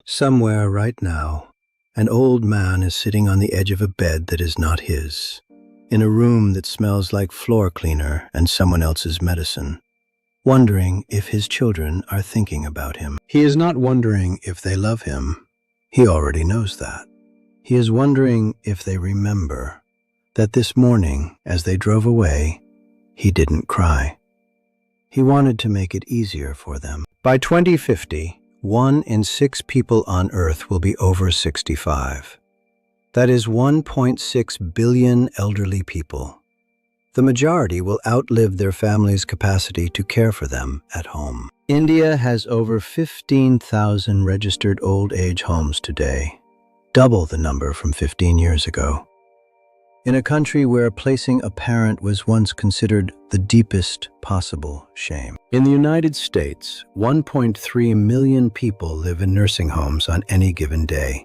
Somewhere right now, an old man is sitting on the edge of a bed that is not his, in a room that smells like floor cleaner and someone else's medicine, wondering if his children are thinking about him. He is not wondering if they love him. He already knows that. He is wondering if they remember that this morning, as they drove away, he didn't cry. He wanted to make it easier for them. By 2050, 1 in 6 people on Earth will be over 65. That is 1.6 billion elderly people. The majority will outlive their family's capacity to care for them at home. India has over 15,000 registered old age homes today, double the number from 15 years ago. In a country where placing a parent was once considered the deepest possible shame. In the United States, 1.3 million people live in nursing homes on any given day.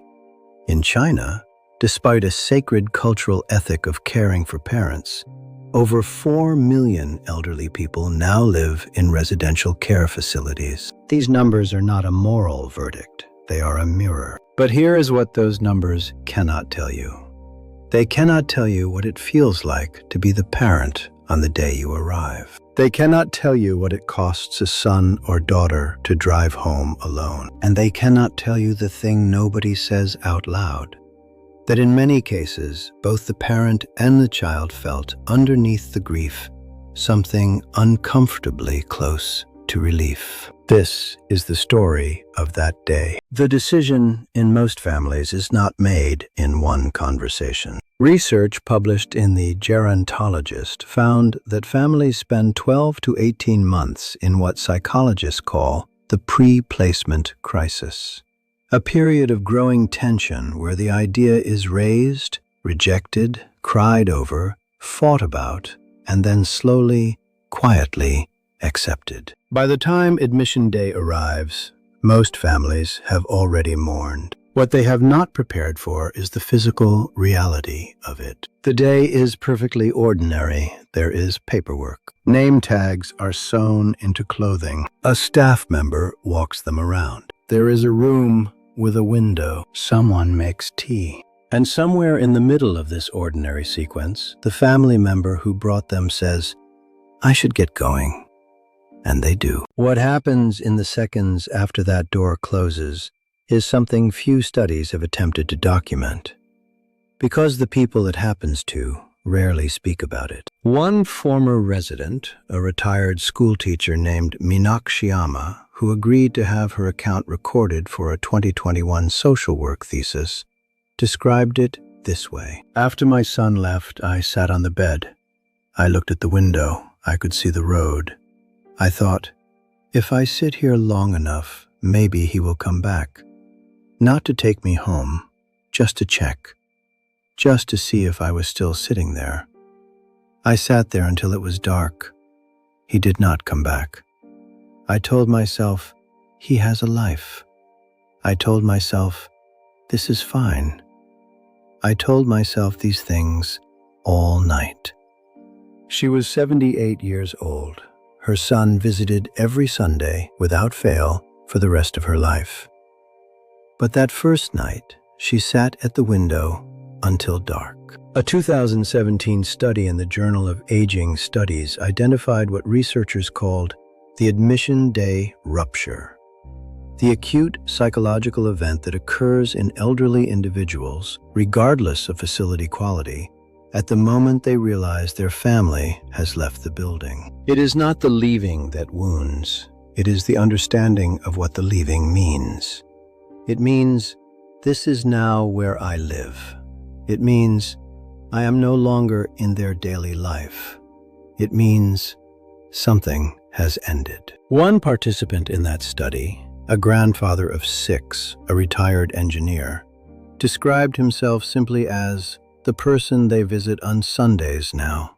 In China, despite a sacred cultural ethic of caring for parents, over 4 million elderly people now live in residential care facilities. These numbers are not a moral verdict, they are a mirror. But here is what those numbers cannot tell you. They cannot tell you what it feels like to be the parent on the day you arrive. They cannot tell you what it costs a son or daughter to drive home alone. And they cannot tell you the thing nobody says out loud, that in many cases, both the parent and the child felt underneath the grief something uncomfortably close to relief. This is the story of that day. The decision in most families is not made in one conversation. Research published in the Gerontologist found that families spend 12 to 18 months in what psychologists call the pre-placement crisis, a period of growing tension where the idea is raised, rejected, cried over, fought about, and then slowly, quietly accepted. By the time admission day arrives, most families have already mourned. What they have not prepared for is the physical reality of it. The day is perfectly ordinary. There is paperwork. Name tags are sewn into clothing. A staff member walks them around. There is a room with a window. Someone makes tea. And somewhere in the middle of this ordinary sequence, the family member who brought them says, "I should get going." And they do. What happens in the seconds after that door closes is something few studies have attempted to document, because the people it happens to rarely speak about it. One former resident, a retired school teacher named Meenakshiyama, who agreed to have her account recorded for a 2021 social work thesis, described it this way. "After my son left, I sat on the bed. I looked at the window. I could see the road. I thought, if I sit here long enough, maybe he will come back. Not to take me home, just to check, just to see if I was still sitting there. I sat there until it was dark. He did not come back. I told myself, he has a life. I told myself, this is fine. I told myself these things all night." She was 78 years old. Her son visited every Sunday without fail for the rest of her life. But that first night, she sat at the window until dark. A 2017 study in the Journal of Aging Studies identified what researchers called the admission day rupture, the acute psychological event that occurs in elderly individuals, regardless of facility quality, at the moment they realize their family has left the building. It is not the leaving that wounds. It is the understanding of what the leaving means. It means, this is now where I live. It means, I am no longer in their daily life. It means, something has ended. One participant in that study, a grandfather of 6, a retired engineer, described himself simply as the person they visit on Sundays now.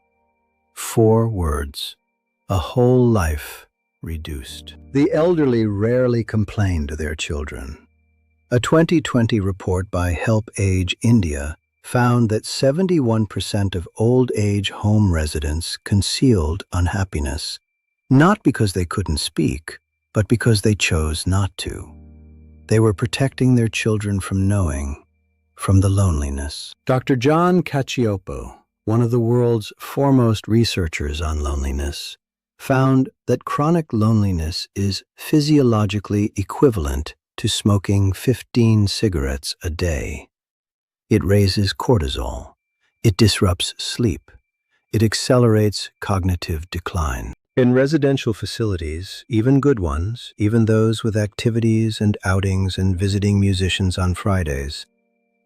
4 words. A whole life reduced. The elderly rarely complain to their children. A 2020 report by Help Age India found that 71% of old age home residents concealed unhappiness, not because they couldn't speak, but because they chose not to. They were protecting their children from knowing, from the loneliness. Dr. John Cacioppo, one of the world's foremost researchers on loneliness, found that chronic loneliness is physiologically equivalent to smoking 15 cigarettes a day. It raises cortisol. It disrupts sleep. It accelerates cognitive decline. In residential facilities, even good ones, even those with activities and outings and visiting musicians on Fridays,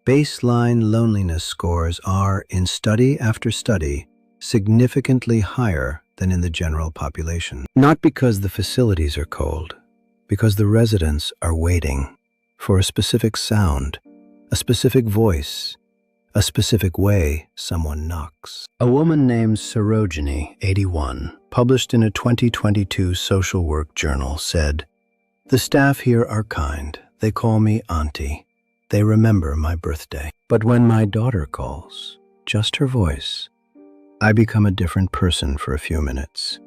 baseline loneliness scores are, in study after study, significantly higher than in the general population. Not because the facilities are cold, because the residents are waiting for a specific sound, a specific voice, a specific way someone knocks. A woman named Sarojini, 81, published in a 2022 social work journal, said, "The staff here are kind. They call me auntie. They remember my birthday. But when my daughter calls, just her voice, I become a different person for a few minutes.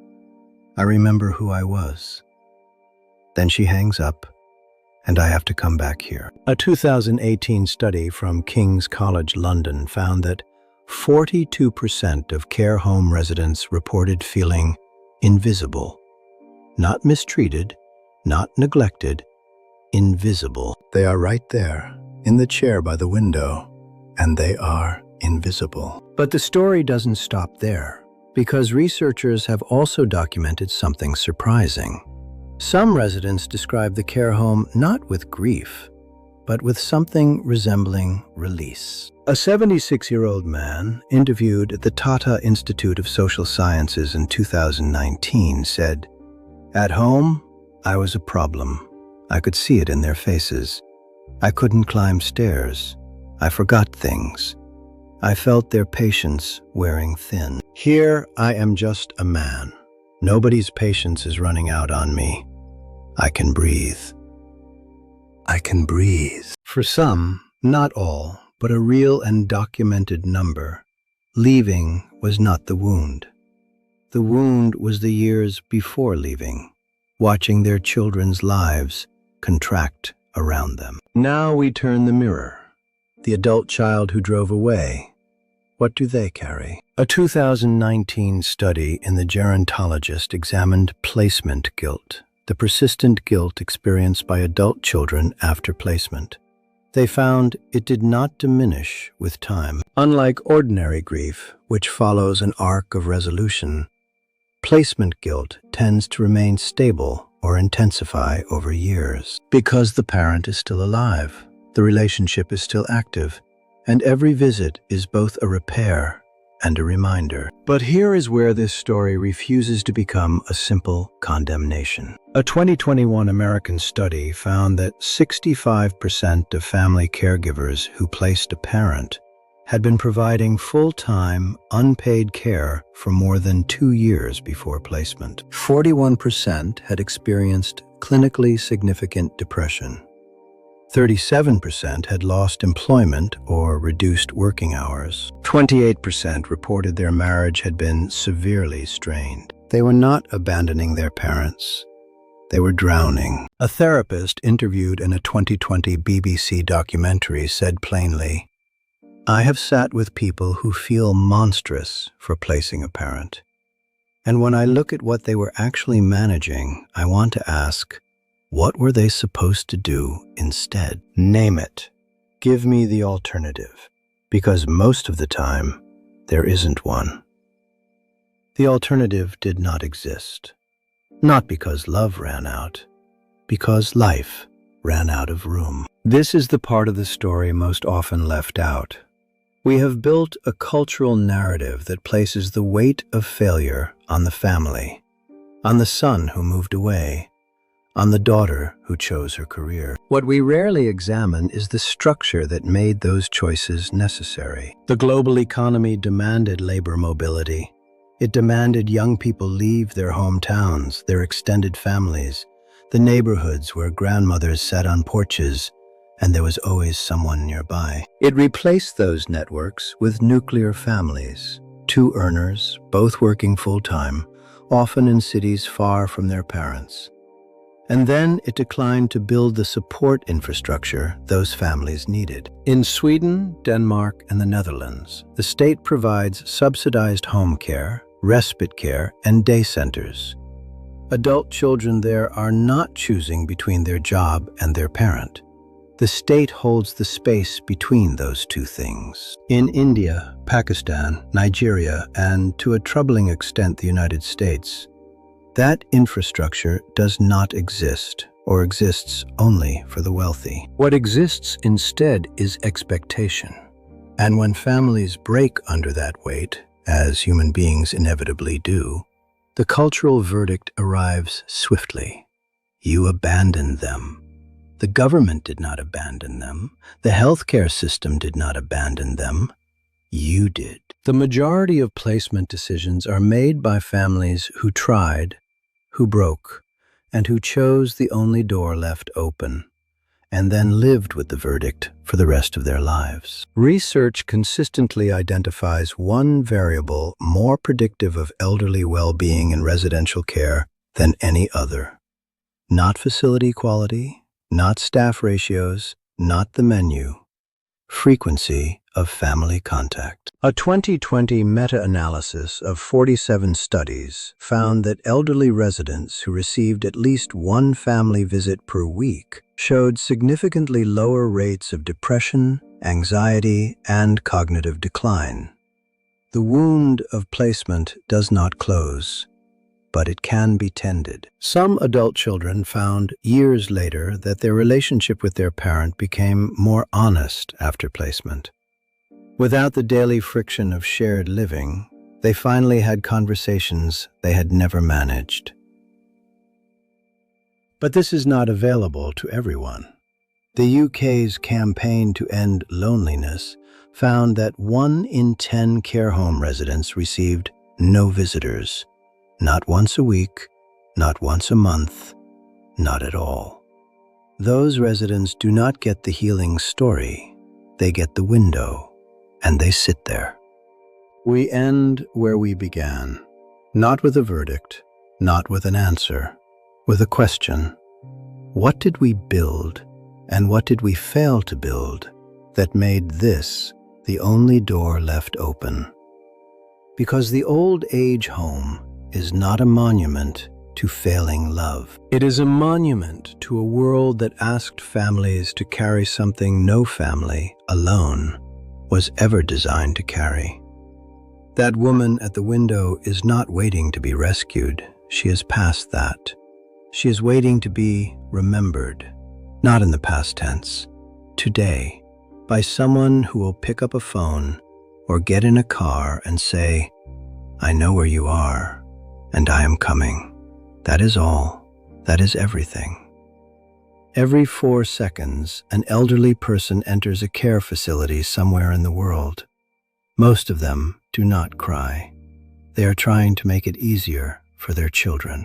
I remember who I was. Then she hangs up, and I have to come back here." A 2018 study from King's College London found that 42% of care home residents reported feeling invisible. Not mistreated, not neglected, invisible. They are right there, in the chair by the window, and they are invisible. But the story doesn't stop there, because researchers have also documented something surprising. Some residents describe the care home not with grief, but with something resembling release. A 76-year-old man interviewed at the Tata Institute of Social Sciences in 2019 said, "At home, I was a problem. I could see it in their faces. I couldn't climb stairs. I forgot things. I felt their patience wearing thin. Here, I am just a man. Nobody's patience is running out on me. I can breathe. I can breathe." For some, not all, but a real and documented number, leaving was not the wound. The wound was the years before leaving, watching their children's lives contract around them. Now we turn the mirror. The adult child who drove away. What do they carry? A 2019 study in The Gerontologist examined placement guilt, the persistent guilt experienced by adult children after placement. They found it did not diminish with time. Unlike ordinary grief, which follows an arc of resolution, placement guilt tends to remain stable or intensify over years. Because the parent is still alive, the relationship is still active, and every visit is both a repair and a reminder. But here is where this story refuses to become a simple condemnation. A 2021 American study found that 65% of family caregivers who placed a parent had been providing full-time, unpaid care for more than 2 years before placement. 41% had experienced clinically significant depression. 37% had lost employment or reduced working hours. 28% reported their marriage had been severely strained. They were not abandoning their parents. They were drowning. A therapist interviewed in a 2020 BBC documentary said plainly, "I have sat with people who feel monstrous for placing a parent. And when I look at what they were actually managing, I want to ask, what were they supposed to do instead? Name it. Give me the alternative. Because most of the time, there isn't one." The alternative did not exist. Not because love ran out, because life ran out of room. This is the part of the story most often left out. We have built a cultural narrative that places the weight of failure on the family, on the son who moved away, on the daughter who chose her career. What we rarely examine is the structure that made those choices necessary. The global economy demanded labor mobility. It demanded young people leave their hometowns, their extended families, the neighborhoods where grandmothers sat on porches and there was always someone nearby. It replaced those networks with nuclear families, 2 earners, both working full-time, often in cities far from their parents. And then it declined to build the support infrastructure those families needed. In Sweden, Denmark, and the Netherlands, the state provides subsidized home care, respite care, and day centers. Adult children there are not choosing between their job and their parent. The state holds the space between those two things. In India, Pakistan, Nigeria, and to a troubling extent the United States, that infrastructure does not exist, or exists only for the wealthy. What exists instead is expectation. And when families break under that weight, as human beings inevitably do, the cultural verdict arrives swiftly. You abandoned them. The government did not abandon them. The healthcare system did not abandon them. You did. The majority of placement decisions are made by families who tried, who broke, and who chose the only door left open, and then lived with the verdict for the rest of their lives. Research consistently identifies one variable more predictive of elderly well-being in residential care than any other. Not facility quality, not staff ratios, not the menu. Frequency of family contact. A 2020 meta-analysis of 47 studies found that elderly residents who received at least one family visit per week showed significantly lower rates of depression, anxiety, and cognitive decline. The wound of placement does not close, but it can be tended. Some adult children found years later that their relationship with their parent became more honest after placement. Without the daily friction of shared living, they finally had conversations they had never managed. But this is not available to everyone. The UK's campaign to end loneliness found that 1 in 10 care home residents received no visitors. Not once a week, not once a month, not at all. Those residents do not get the healing story. They get the window, and they sit there. We end where we began, not with a verdict, not with an answer, with a question. What did we build, and what did we fail to build, that made this the only door left open? Because the old age home is not a monument to failing love. It is a monument to a world that asked families to carry something no family alone was ever designed to carry. That woman at the window is not waiting to be rescued. She is past that. She is waiting to be remembered, not in the past tense, today, by someone who will pick up a phone or get in a car and say, "I know where you are, and I am coming." That is all. That is everything. Every 4 seconds, an elderly person enters a care facility somewhere in the world. Most of them do not cry. They are trying to make it easier for their children.